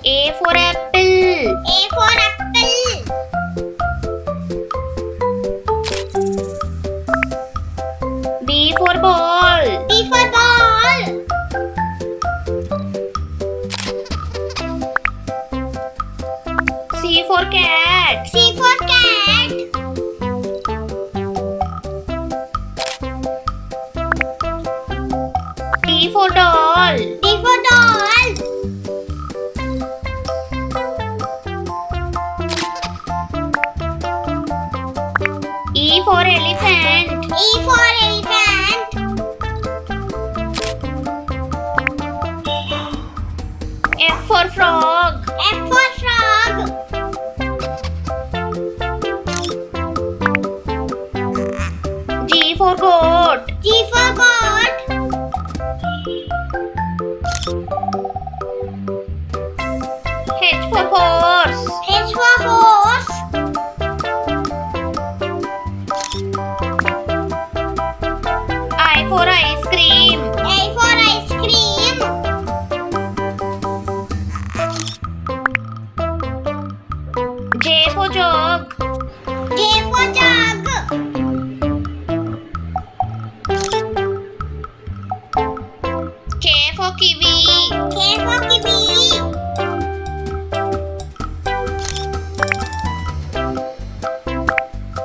A for apple. A for apple. B for ball. B for ball. C for cat. C for cat. D for doll. D for doll. E for elephant. E for elephant. F for frog. F for frog. G for goat. G for goat. H for horse. H for horse. I for ice cream. A for ice cream. J for jug. J for jug. K for kiwi. K for kiwi.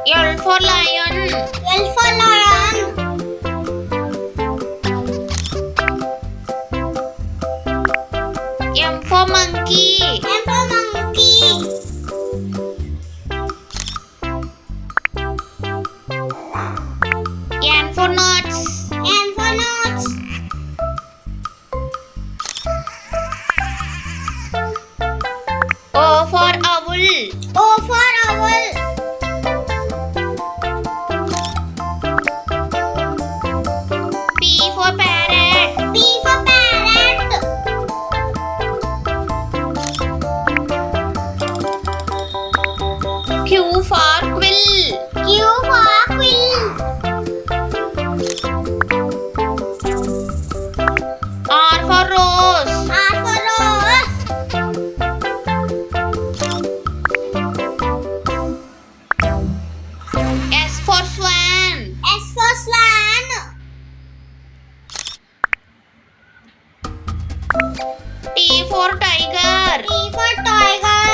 L for lion. L for lion. M for monkey. M for monkey. N for nuts. N for nuts. O for owl. O for owl. P for parrot. P for parrot. Q for quill. Q for quill. R for rose. R for rose. S for swan. S for swan. T for tiger. T for tiger.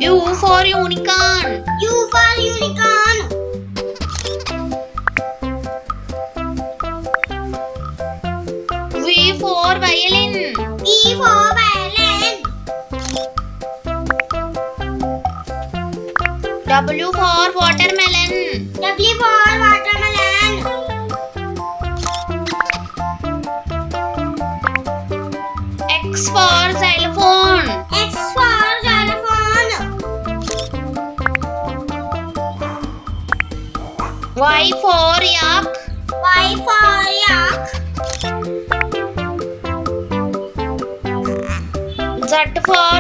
U for unicorn. U for unicorn. V for violin. V for violin. W for watermelon. W for watermelon. X for xylophone. X for xylophone. Y for yak. Y for yak. Z for